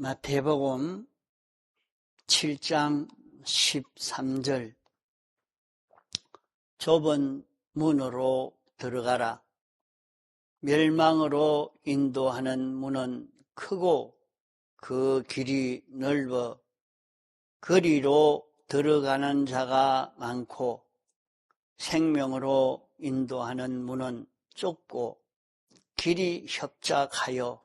마태복음 7장 13절 좁은 문으로 들어가라. 멸망으로 인도하는 문은 크고 그 길이 넓어 그리로 들어가는 자가 많고 생명으로 인도하는 문은 좁고 길이 협착하여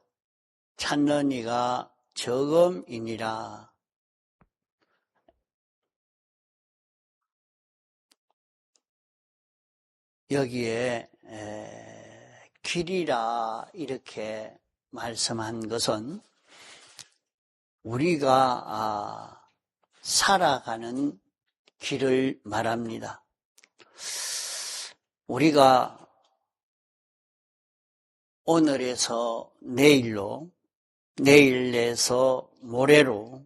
찾는 이가 적음이니라. 여기에 길이라 이렇게 말씀한 것은 우리가 살아가는 길을 말합니다. 우리가 오늘에서 내일로, 내일에서 모레로,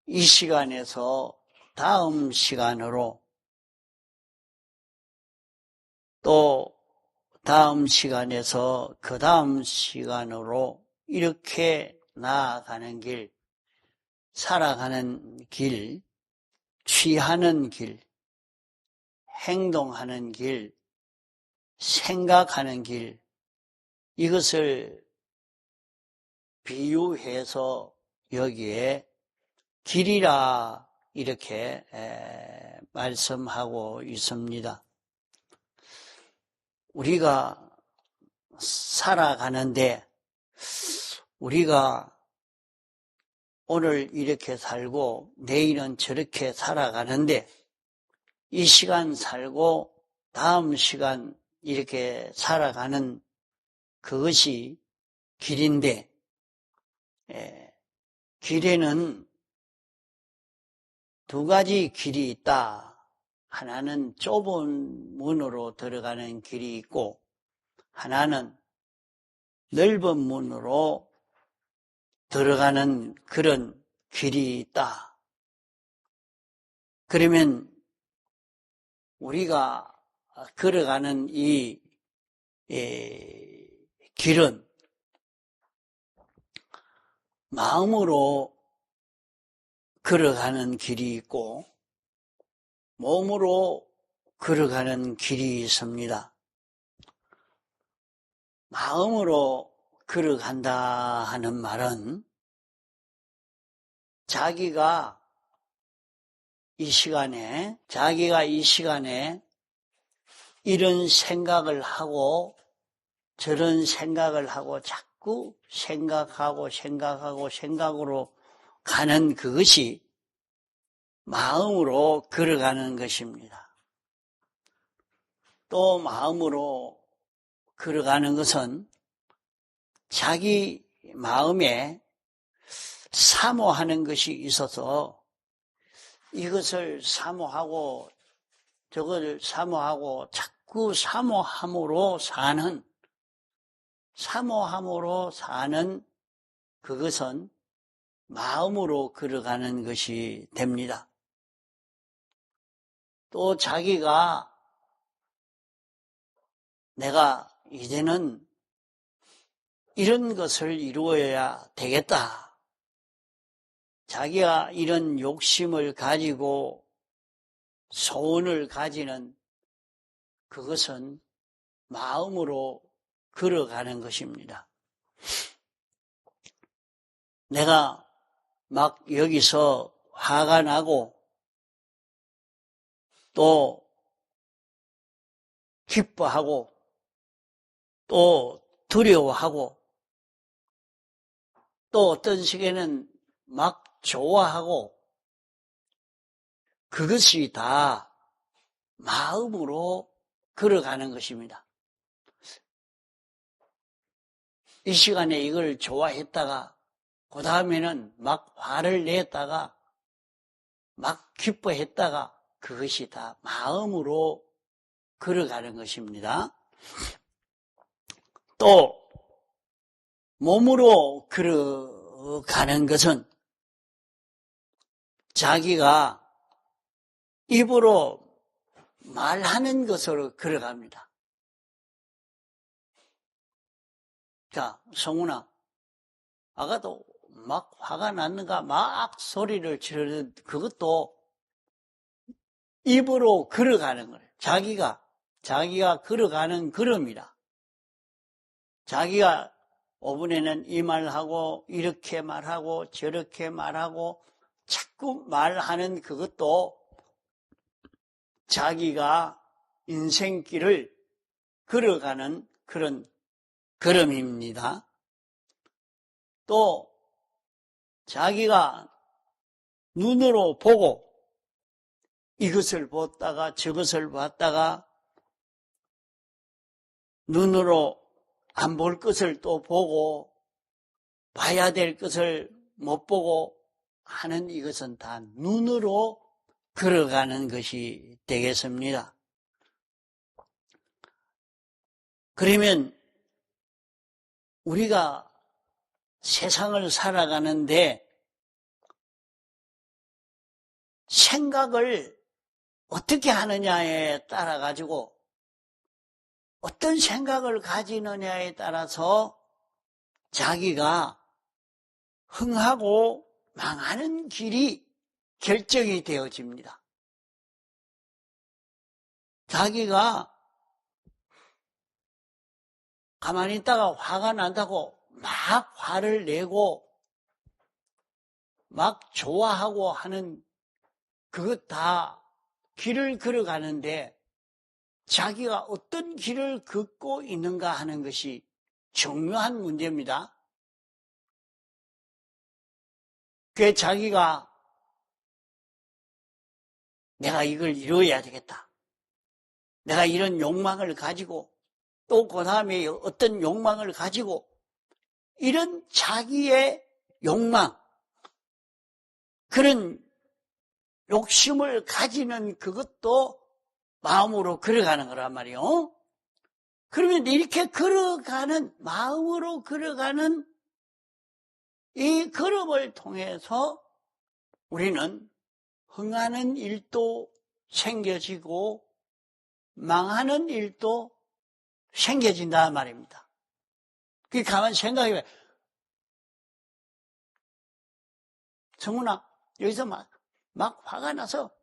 이 시간에서 다음 시간으로, 또 다음 시간에서 그 다음 시간으로 이렇게 나아가는 길, 살아가는 길, 취하는 길, 행동하는 길, 생각하는 길, 이것을 비유해서 여기에 길이라 이렇게 말씀하고 있습니다. 우리가 살아가는데 우리가 오늘 이렇게 살고 내일은 저렇게 살아가는데 이 시간 살고 다음 시간 이렇게 살아가는 그것이 길인데 길에는 두 가지 길이 있다. 하나는 좁은 문으로 들어가는 길이 있고 하나는 넓은 문으로 들어가는 그런 길이 있다. 그러면 우리가 걸어가는 이 길은 마음으로 걸어가는 길이 있고 몸으로 걸어가는 길이 있습니다. 마음으로 걸어간다 하는 말은 자기가 이 시간에 이런 생각을 하고 저런 생각을 하고 자꾸 생각으로 가는 그것이 마음으로 걸어가는 것입니다. 또 마음으로 걸어가는 것은 자기 마음에 사모하는 것이 있어서 이것을 사모하고 저걸 사모하고 자꾸 사모함으로 사는 그것은 마음으로 걸어가는 것이 됩니다. 또 자기가 내가 이제는 이런 것을 이루어야 되겠다. 자기가 이런 욕심을 가지고 소원을 가지는 그것은 마음으로 걸어가는 것입니다. 내가 막 여기서 화가 나고 또 기뻐하고 또 두려워하고 또 어떤 시기에는 막 좋아하고 그것이 다 마음으로 걸어가는 것입니다. 이 시간에 이걸 좋아했다가 그 다음에는 막 화를 냈다가 막 기뻐했다가 그것이 다 마음으로 걸어가는 것입니다. 또 몸으로 걸어가는 것은 자기가 입으로 말하는 것으로 걸어갑니다. 자, 성훈아, 아까도 막 화가 났는가 막 소리를 지르는 그것도 입으로 걸어가는 거예요. 자기가 걸어가는 걸음이라. 자기가 5분에는 이 말하고 이렇게 말하고 저렇게 말하고 자꾸 말하는 그것도 자기가 인생길을 걸어가는 그런 걸음입니다. 또 자기가 눈으로 보고 이것을 보다가 저것을 봤다가 눈으로 안 볼 것을 또 보고 봐야 될 것을 못 보고 하는 이것은 다 눈으로 걸어가는 것이 되겠습니다. 그러면 우리가 세상을 살아가는데 생각을 어떻게 하느냐에 따라 가지고 어떤 생각을 가지느냐에 따라서 자기가 흥하고 망하는 길이 결정이 되어집니다. 자기가 가만히 있다가 화가 난다고 막 화를 내고 막 좋아하고 하는 그것 다 길을 걸어가는데 자기가 어떤 길을 걷고 있는가 하는 것이 중요한 문제입니다. 그 자기가 내가 이걸 이루어야 되겠다. 내가 이런 욕망을 가지고 또 그 다음에 어떤 욕망을 가지고 이런 자기의 욕망, 그런 욕심을 가지는 그것도 마음으로 걸어가는 거란 말이에요. 그러면 이렇게 걸어가는, 마음으로 걸어가는 이 걸음을 통해서 우리는 흥하는 일도 생겨지고 망하는 일도 생겨진다 말입니다. 그게 가만히 생각해봐요. 정훈아, 여기서 막 화가 나서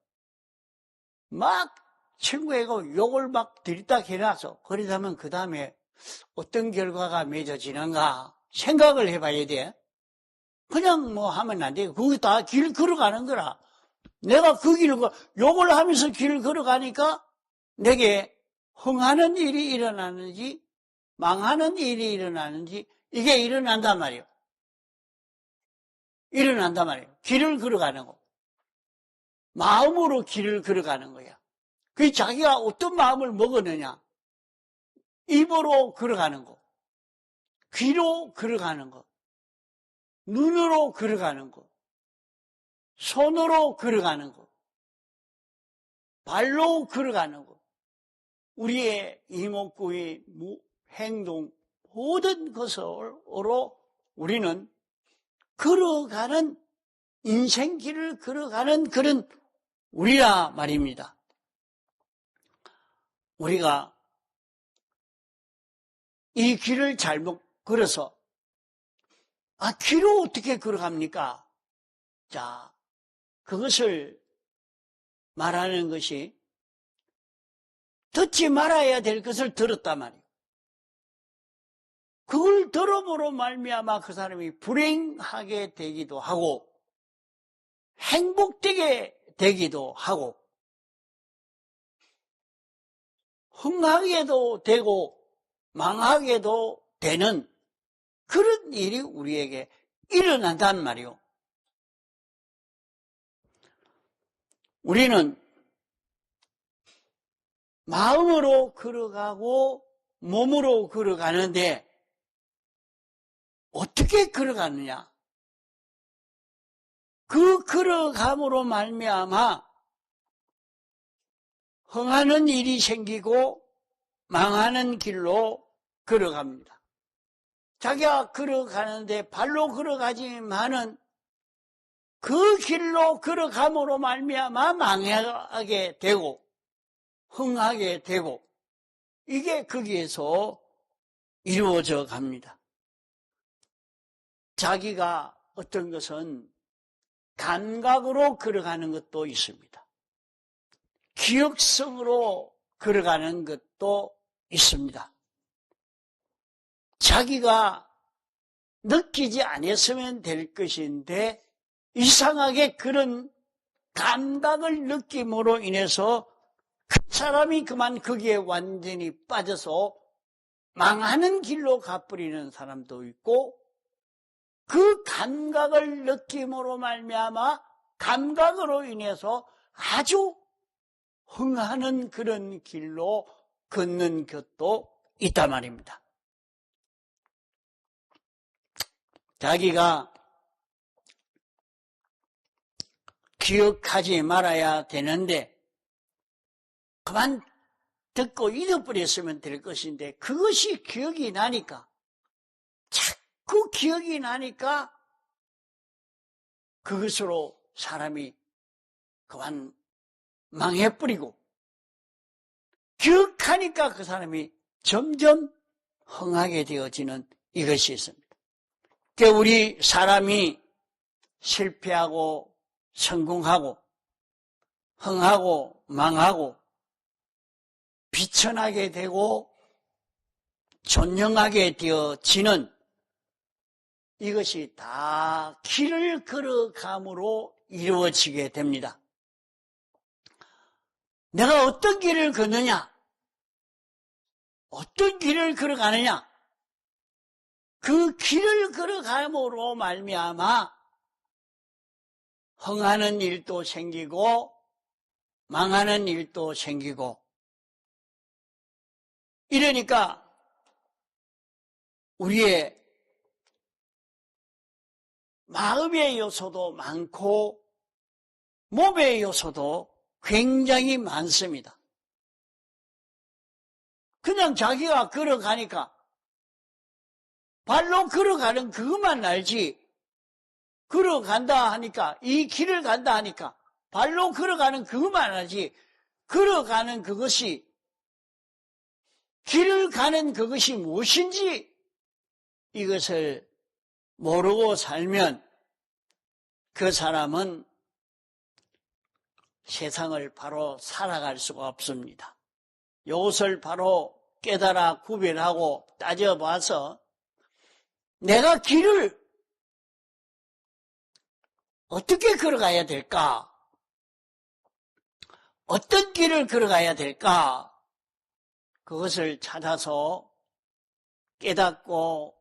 막 친구에게 욕을 막 들이다 해놔서 그러다면 그 다음에 어떤 결과가 맺어지는가 생각을 해봐야 돼. 그냥 뭐 하면 안 돼. 그게 다 길 걸어가는 거라. 내가 그 길을 욕을 하면서 길을 걸어가니까 내게 흥하는 일이 일어나는지 망하는 일이 일어나는지 이게 일어난단 말이에요. 일어난단 말이에요. 길을 걸어가는 거. 마음으로 길을 걸어가는 거야. 그 자기가 어떤 마음을 먹었느냐. 입으로 걸어가는 거. 귀로 걸어가는 거. 눈으로 걸어가는 거. 손으로 걸어가는 거. 발로 걸어가는 거. 우리의 이목구의 행동 모든 것으로 우리는 걸어가는 인생길을 걸어가는 그런 우리라 말입니다. 우리가 이 길을 잘못 걸어서 길을 어떻게 걸어갑니까? 자, 그것을 말하는 것이 듣지 말아야 될 것을 들었단 말이에요. 그걸 들음으로 말미암아 그 사람이 불행하게 되기도 하고 행복되게 되기도 하고 흥하게도 되고 망하게도 되는 그런 일이 우리에게 일어난단 말이에요. 우리는 마음으로 걸어가고 몸으로 걸어가는데 어떻게 걸어가느냐? 그 걸어감으로 말미암아 흥하는 일이 생기고 망하는 길로 걸어갑니다. 자기가 걸어가는데 발로 걸어가지만은 그 길로 걸어감으로 말미암아 망하게 되고 흥하게 되고 이게 거기에서 이루어져 갑니다. 자기가 어떤 것은 감각으로 걸어가는 것도 있습니다. 기억성으로 걸어가는 것도 있습니다. 자기가 느끼지 않았으면 될 것인데 이상하게 그런 감각을 느낌으로 인해서 그 사람이 그만 거기에 완전히 빠져서 망하는 길로 가버리는 사람도 있고, 그 감각을 느낌으로 말미암아 감각으로 인해서 아주 흥하는 그런 길로 걷는 것도 있단 말입니다. 자기가 기억하지 말아야 되는데 그만 듣고 잊어버렸으면 될 것인데 그것이 기억이 나니까, 자꾸 기억이 나니까 그것으로 사람이 그만 망해버리고, 기억하니까 그 사람이 점점 흥하게 되어지는 이것이 있습니다. 그러니까 우리 사람이 실패하고 성공하고 흥하고 망하고 비천하게 되고 존영하게 되어지는 이것이 다 길을 걸어감으로 이루어지게 됩니다. 내가 어떤 길을 걷느냐, 어떤 길을 걸어가느냐, 그 길을 걸어감으로 말미암아 흥하는 일도 생기고 망하는 일도 생기고, 이러니까 우리의 마음의 요소도 많고 몸의 요소도 굉장히 많습니다. 그냥 자기가 걸어가니까, 발로 걸어가는 그것만 알지, 걸어간다 하니까, 이 길을 간다 하니까 발로 걸어가는 그것만 알지, 걸어가는 그것이, 길을 가는 그것이 무엇인지 이것을 모르고 살면 그 사람은 세상을 바로 살아갈 수가 없습니다. 이것을 바로 깨달아 구별하고 따져봐서 내가 길을 어떻게 걸어가야 될까? 어떤 길을 걸어가야 될까? 그것을 찾아서 깨닫고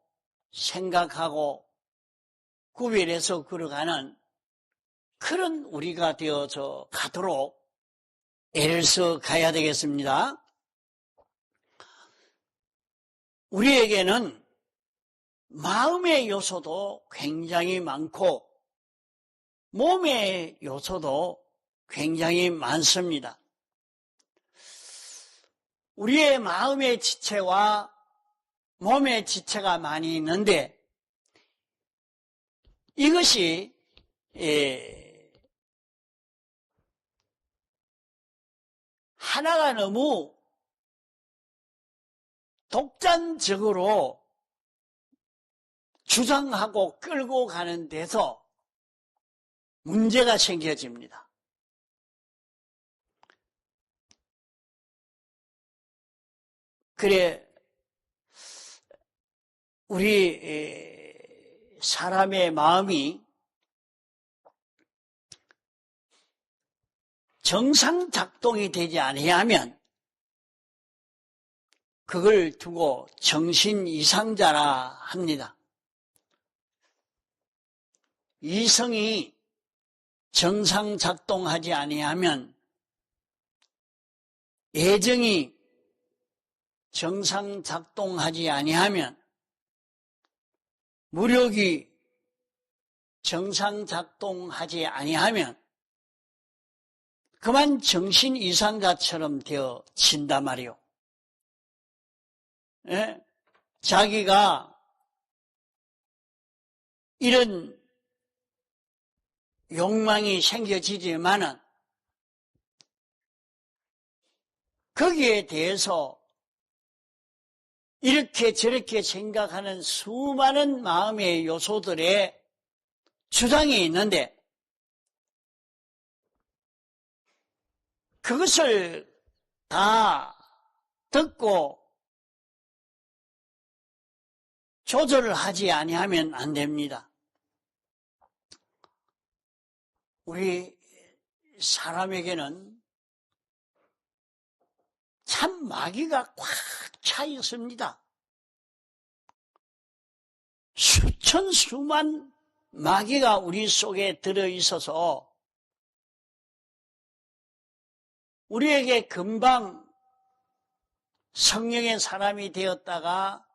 생각하고 구별해서 걸어가는 그런 우리가 되어서 가도록 애를 써 가야 되겠습니다. 우리에게는 마음의 요소도 굉장히 많고 몸의 요소도 굉장히 많습니다. 우리의 마음의 지체와 몸의 지체가 많이 있는데 이것이 하나가 너무 독단적으로 주장하고 끌고 가는 데서 문제가 생겨집니다. 그래, 우리 사람의 마음이 정상 작동이 되지 아니하면 그걸 두고 정신 이상자라 합니다. 이성이 정상 작동하지 아니하면, 애정이 정상 작동하지 아니하면, 무력이 정상 작동하지 아니하면 그만 정신 이상자처럼 되어진단 말이요. 예? 자기가 이런 욕망이 생겨지지만은 거기에 대해서 이렇게 저렇게 생각하는 수많은 마음의 요소들에 주장이 있는데 그것을 다 듣고 조절을 하지 아니하면 안 됩니다. 우리 사람에게는 참 마귀가 꽉 차 있습니다. 수천 수만 마귀가 우리 속에 들어있어서 우리에게 금방 성령의 사람이 되었다가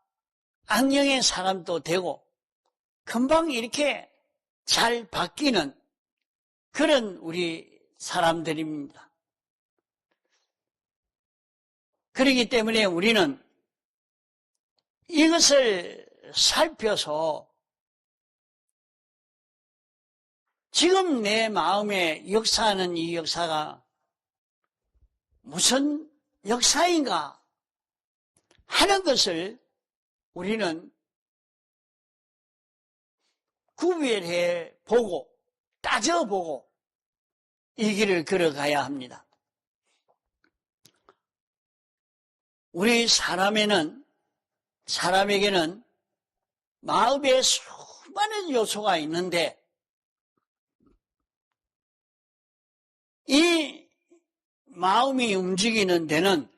악령의 사람도 되고 금방 이렇게 잘 바뀌는 그런 우리 사람들입니다. 그렇기 때문에 우리는 이것을 살펴서 지금 내 마음에 역사하는 이 역사가 무슨 역사인가 하는 것을 우리는 구별해 보고 따져보고 이 길을 걸어가야 합니다. 우리 사람에게는 마음에 수많은 요소가 있는데 이 마음이 움직이는 데는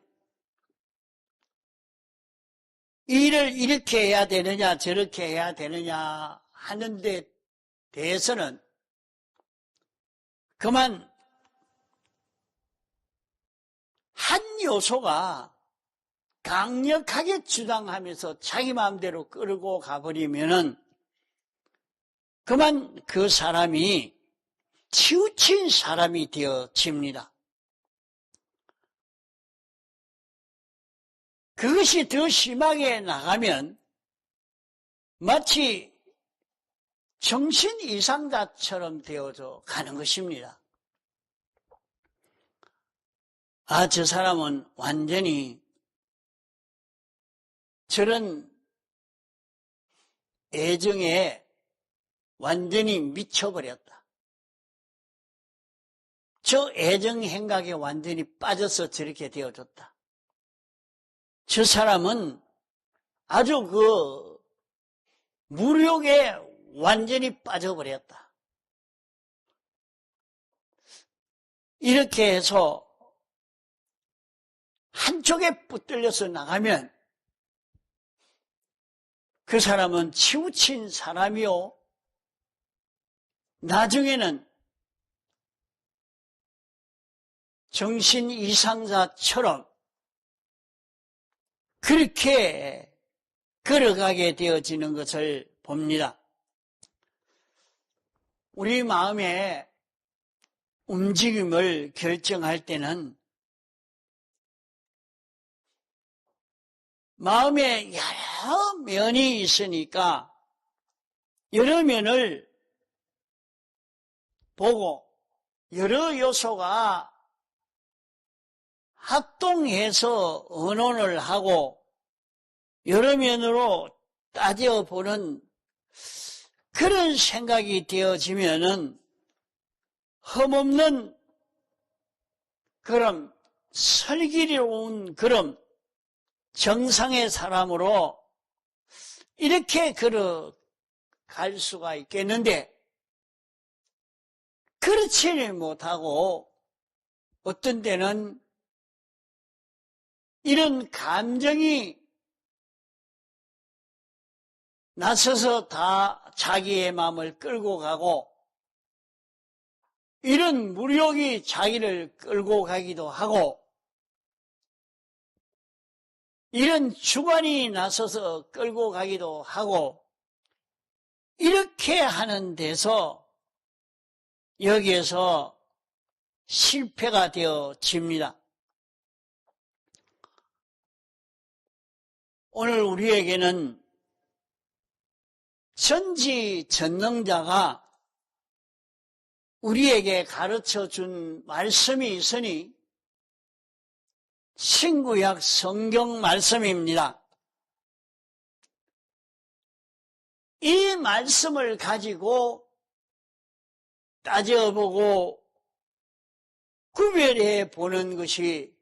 일을 이렇게 해야 되느냐 저렇게 해야 되느냐 하는 데 대해서는 그만 한 요소가 강력하게 주장하면서 자기 마음대로 끌고 가버리면은 그만 그 사람이 치우친 사람이 되어집니다. 그것이 더 심하게 나가면 마치 정신 이상자처럼 되어져 가는 것입니다. 아, 저 사람은 완전히 저런 애정에 완전히 미쳐버렸다. 저 애정 행각에 완전히 빠져서 저렇게 되어졌다. 저 사람은 아주 그 무력에 완전히 빠져버렸다. 이렇게 해서 한쪽에 붙들려서 나가면 그 사람은 치우친 사람이요. 나중에는 정신 이상자처럼 그렇게 걸어가게 되어지는 것을 봅니다. 우리 마음의 움직임을 결정할 때는 마음에 여러 면이 있으니까 여러 면을 보고 여러 요소가 합동해서 의논을 하고 여러 면으로 따져보는 그런 생각이 되어지면은 흠없는 그런 슬기로운 그런 정상의 사람으로 이렇게 걸어갈 수가 있겠는데 그렇지 못하고 어떤 때는 이런 감정이 나서서 다 자기의 마음을 끌고 가고 이런 무력이 자기를 끌고 가기도 하고 이런 주관이 나서서 끌고 가기도 하고 이렇게 하는 데서 여기에서 실패가 되어집니다. 오늘 우리에게는 전지전능자가 우리에게 가르쳐 준 말씀이 있으니 신구약 성경 말씀입니다. 이 말씀을 가지고 따져보고 구별해 보는 것이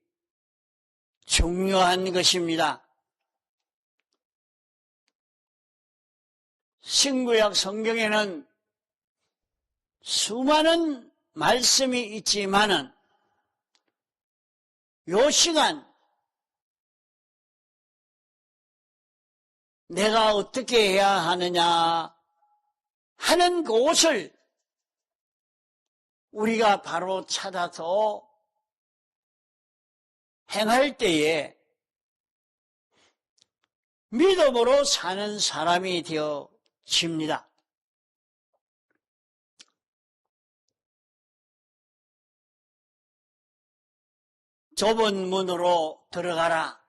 중요한 것입니다. 신구약 성경에는 수많은 말씀이 있지만은 요 시간 내가 어떻게 해야 하느냐 하는 그것을 우리가 바로 찾아서 행할 때에 믿음으로 사는 사람이 되어집니다. 좁은 문으로 들어가라.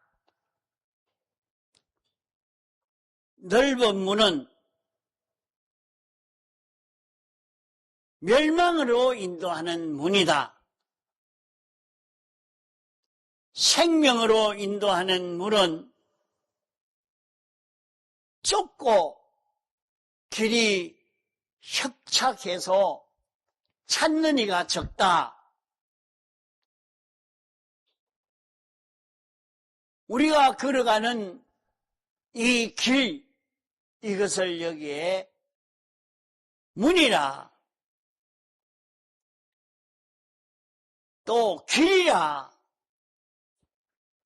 넓은 문은 멸망으로 인도하는 문이다. 생명으로 인도하는 문은 좁고 길이 협착해서 찾는 이가 적다. 우리가 걸어가는 이 길, 이것을 여기에 문이라 또 길이라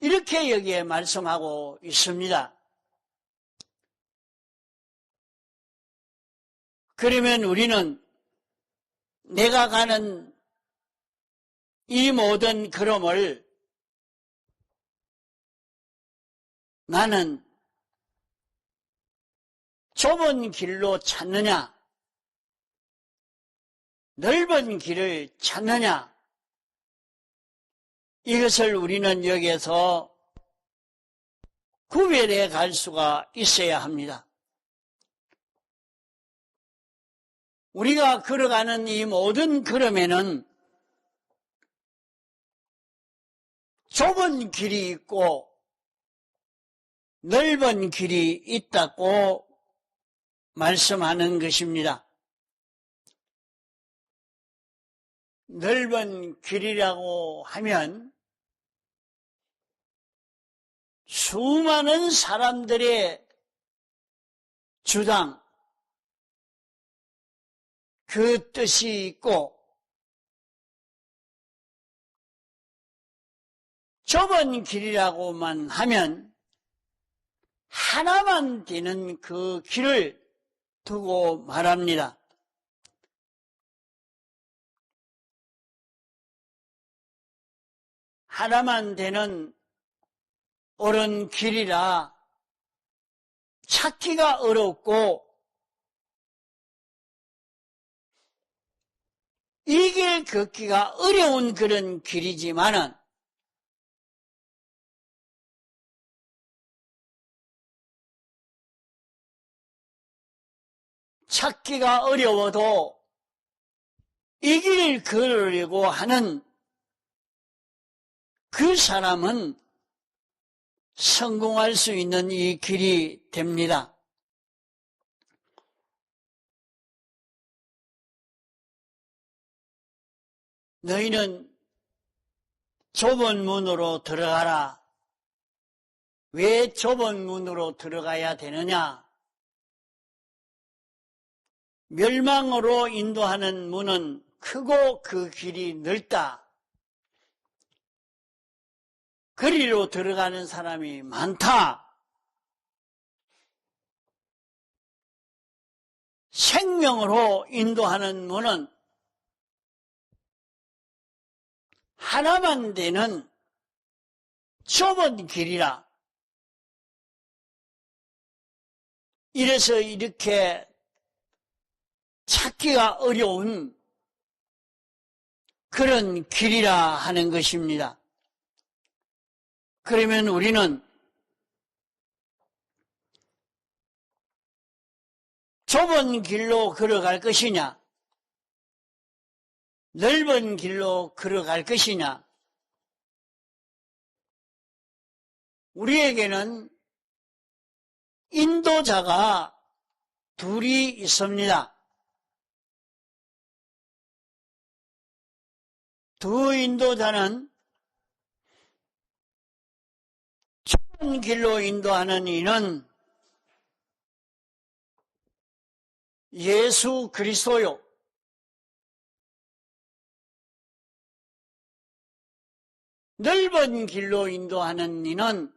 이렇게 여기에 말씀하고 있습니다. 그러면 우리는 내가 가는 이 모든 걸음을 나는 좁은 길로 찾느냐, 넓은 길을 찾느냐, 이것을 우리는 여기에서 구별해 갈 수가 있어야 합니다. 우리가 걸어가는 이 모든 걸음에는 좁은 길이 있고 넓은 길이 있다고 말씀하는 것입니다. 넓은 길이라고 하면 수많은 사람들의 주장, 그 뜻이 있고 좁은 길이라고만 하면 하나만 되는 그 길을 두고 말합니다. 하나만 되는 옳은 길이라 찾기가 어렵고 이 길 걷기가 어려운 그런 길이지만은 찾기가 어려워도 이 길을 걸으려고 하는 그 사람은 성공할 수 있는 이 길이 됩니다. 너희는 좁은 문으로 들어가라. 왜 좁은 문으로 들어가야 되느냐? 멸망으로 인도하는 문은 크고 그 길이 넓다. 거리로 들어가는 사람이 많다. 생명으로 인도하는 문은 하나만 되는 좁은 길이라. 이래서 이렇게 찾기가 어려운 그런 길이라 하는 것입니다. 그러면 우리는 좁은 길로 걸어갈 것이냐, 넓은 길로 걸어갈 것이냐, 우리에게는 인도자가 둘이 있습니다. 두 인도자는 좋은 길로 인도하는 이는 예수 그리스도요. 넓은 길로 인도하는 이는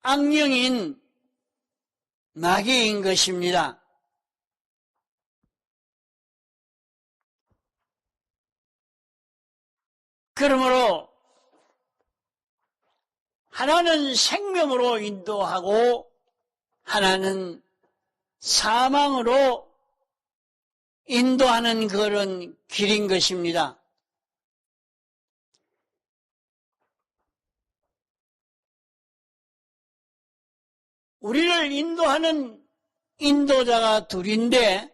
악령인 마귀인 것입니다. 그러므로 하나는 생명으로 인도하고 하나는 사망으로 인도하는 그런 길인 것입니다. 우리를 인도하는 인도자가 둘인데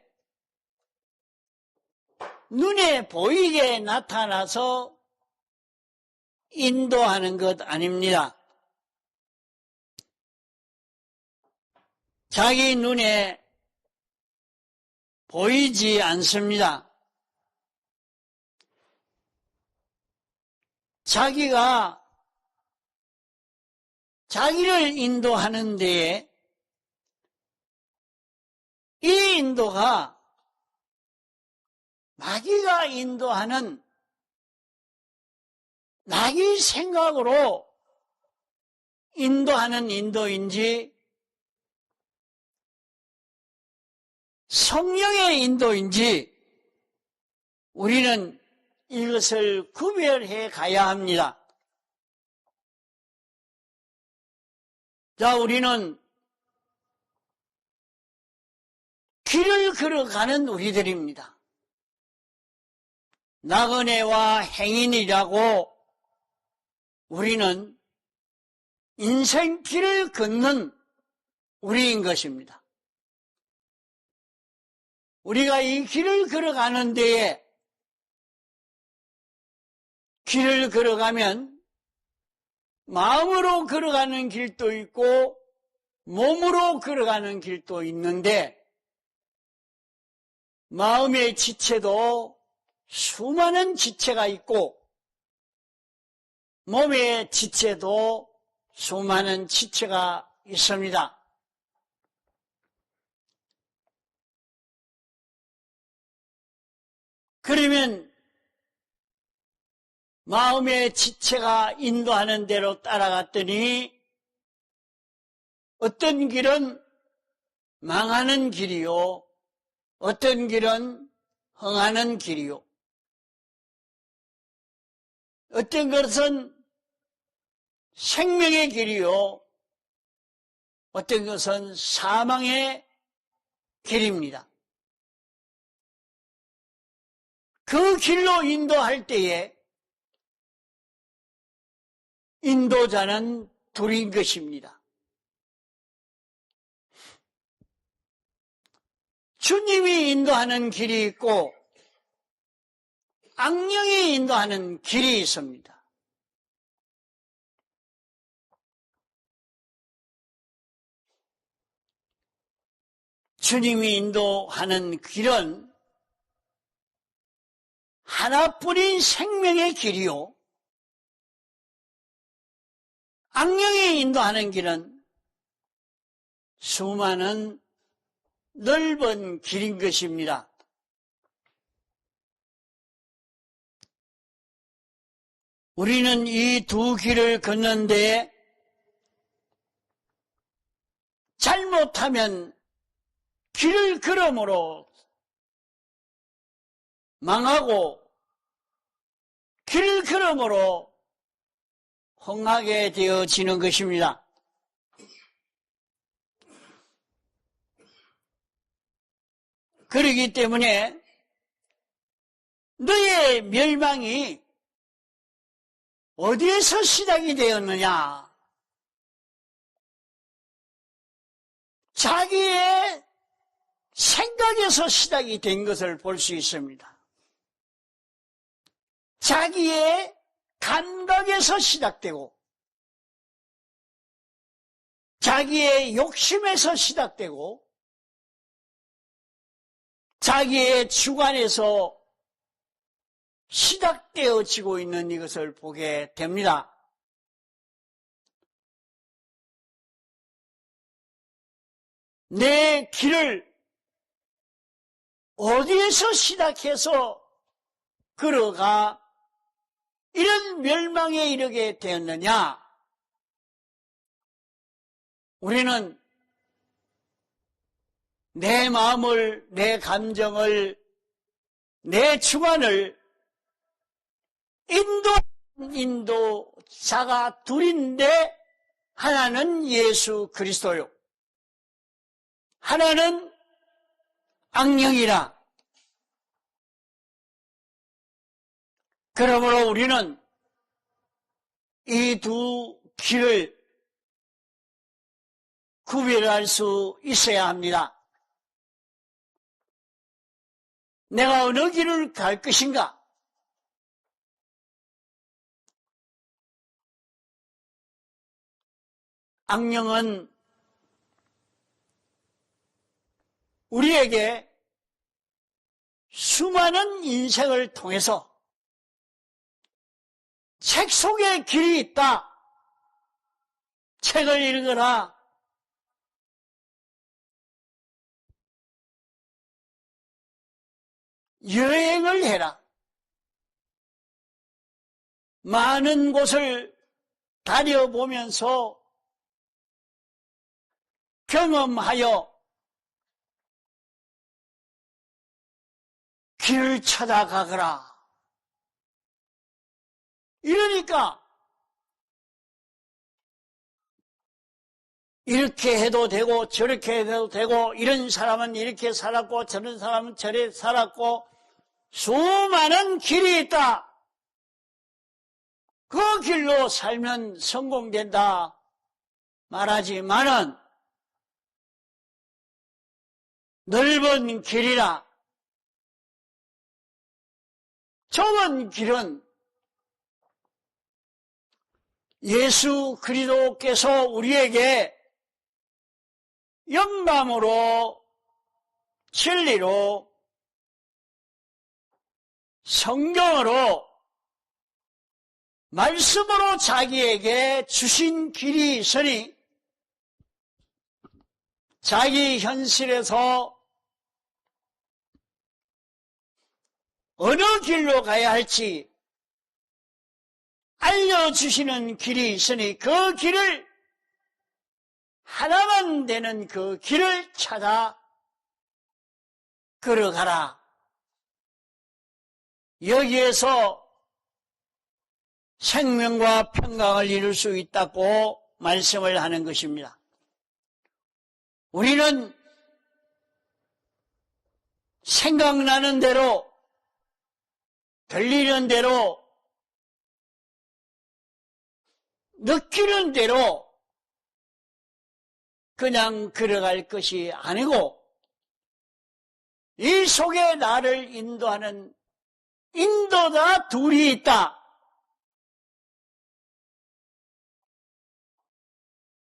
눈에 보이게 나타나서 인도하는 것 아닙니다. 자기 눈에 보이지 않습니다. 자기가 자기를 인도하는 데에 이 인도가 마귀가 인도하는 마귀 생각으로 인도하는 인도인지 성령의 인도인지 우리는 이것을 구별해 가야 합니다. 자, 우리는 길을 걸어가는 우리들입니다. 나그네와 행인이라고 우리는 인생길을 걷는 우리인 것입니다. 우리가 이 길을 걸어가는 데에 길을 걸어가면 마음으로 걸어가는 길도 있고 몸으로 걸어가는 길도 있는데 마음의 지체도 수많은 지체가 있고 몸의 지체도 수많은 지체가 있습니다. 그러면 마음의 지체가 인도하는 대로 따라갔더니 어떤 길은 망하는 길이요, 어떤 길은 흥하는 길이요, 어떤 것은 생명의 길이요, 어떤 것은 사망의 길입니다. 그 길로 인도할 때에 인도자는 둘인 것입니다. 주님이 인도하는 길이 있고 악령이 인도하는 길이 있습니다. 주님이 인도하는 길은 하나뿐인 생명의 길이요, 악령이 인도하는 길은 수많은 넓은 길인 것입니다. 우리는 이 두 길을 걷는데 잘못하면 길을 걸음으로 망하고 길을 걸음으로 흥하게 되어지는 것입니다. 그렇기 때문에 너의 멸망이 어디에서 시작이 되었느냐? 자기의 생각에서 시작이 된 것을 볼 수 있습니다. 자기의 감각에서 시작되고 자기의 욕심에서 시작되고 자기의 주관에서 시작되어지고 있는 이것을 보게 됩니다. 내 길을 어디에서 시작해서 걸어가 이런 멸망에 이르게 되었느냐? 우리는 내 마음을, 내 감정을, 내 주관을 인도자가 둘인데 하나는 예수 그리스도요. 하나는 악령이라. 그러므로 우리는 이 두 길을 구별할 수 있어야 합니다. 내가 어느 길을 갈 것인가? 악령은 우리에게 수많은 인생을 통해서 책 속에 길이 있다. 책을 읽어라. 여행을 해라. 많은 곳을 다녀보면서 경험하여 길을 찾아가거라. 이러니까 이렇게 해도 되고 저렇게 해도 되고 이런 사람은 이렇게 살았고 저런 사람은 저래 살았고 수많은 길이 있다. 그 길로 살면 성공된다 말하지만은 넓은 길이라. 좁은 길은 예수 그리스도께서 우리에게 영감으로 진리로 성경으로 말씀으로 자기에게 주신 길이 있으니 자기 현실에서 어느 길로 가야 할지 알려주시는 길이 있으니 그 길을 하나만 되는 그 길을 찾아 걸어가라. 여기에서 생명과 평강을 이룰 수 있다고 말씀을 하는 것입니다. 우리는 생각나는 대로 들리는 대로 느끼는 대로 그냥 걸어갈 것이 아니고 이 속에 나를 인도하는 인도자 둘이 있다.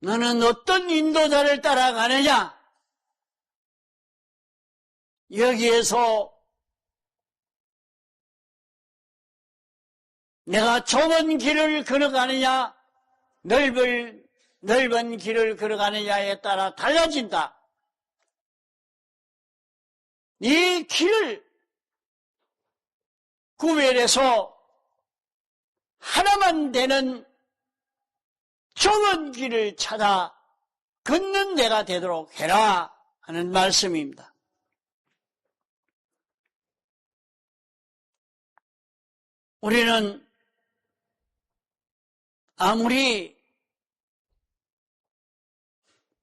너는 어떤 인도자를 따라가느냐? 여기에서 내가 좁은 길을 걸어가느냐, 넓은 길을 걸어가느냐에 따라 달라진다. 이 길을 구별해서 하나만 되는 좁은 길을 찾아 걷는 내가 되도록 해라 하는 말씀입니다. 우리는 아무리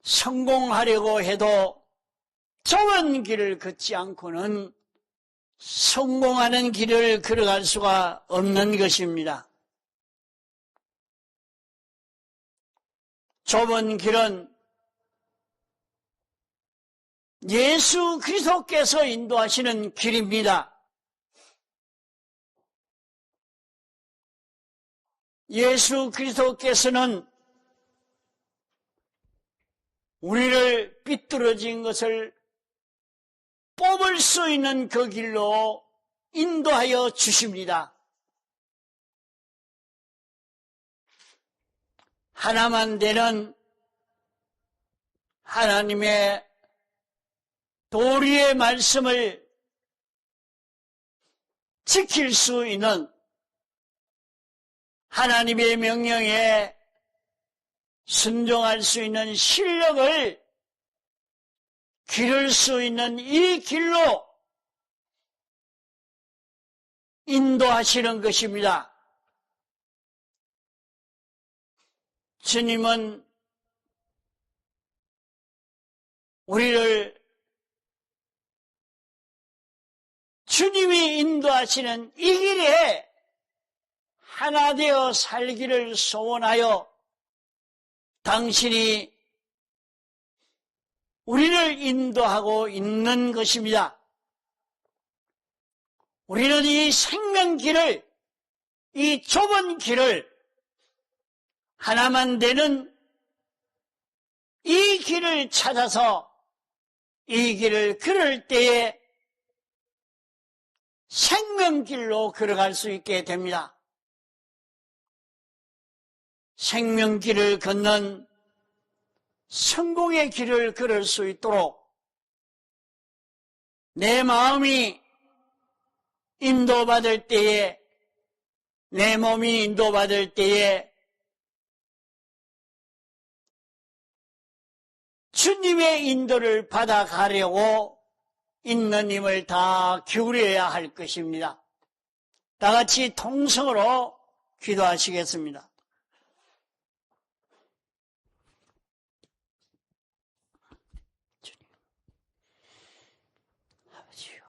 성공하려고 해도 좁은 길을 걷지 않고는 성공하는 길을 걸어갈 수가 없는 것입니다. 좁은 길은 예수 그리스도께서 인도하시는 길입니다. 예수 그리스도께서는 우리를 삐뚤어진 것을 뽑을 갈 수 있는 그 길로 인도하여 주십니다. 하나만 되는 하나님의 도리의 말씀을 지킬 수 있는, 하나님의 명령에 순종할 수 있는 실력을 기를 수 있는 이 길로 인도하시는 것입니다. 주님은 우리를 주님이 인도하시는 이 길에 하나 되어 살기를 소원하여 당신이 우리를 인도하고 있는 것입니다. 우리는 이 생명길을, 이 좁은 길을, 하나만 되는 이 길을 찾아서 이 길을 걸을 때에 생명길로 걸어갈 수 있게 됩니다. 생명길을 걷는 성공의 길을 걸을 수 있도록 내 마음이 인도받을 때에, 내 몸이 인도받을 때에 주님의 인도를 받아가려고 있는 힘을 다 기울여야 할 것입니다. 다 같이 통성으로 기도하시겠습니다.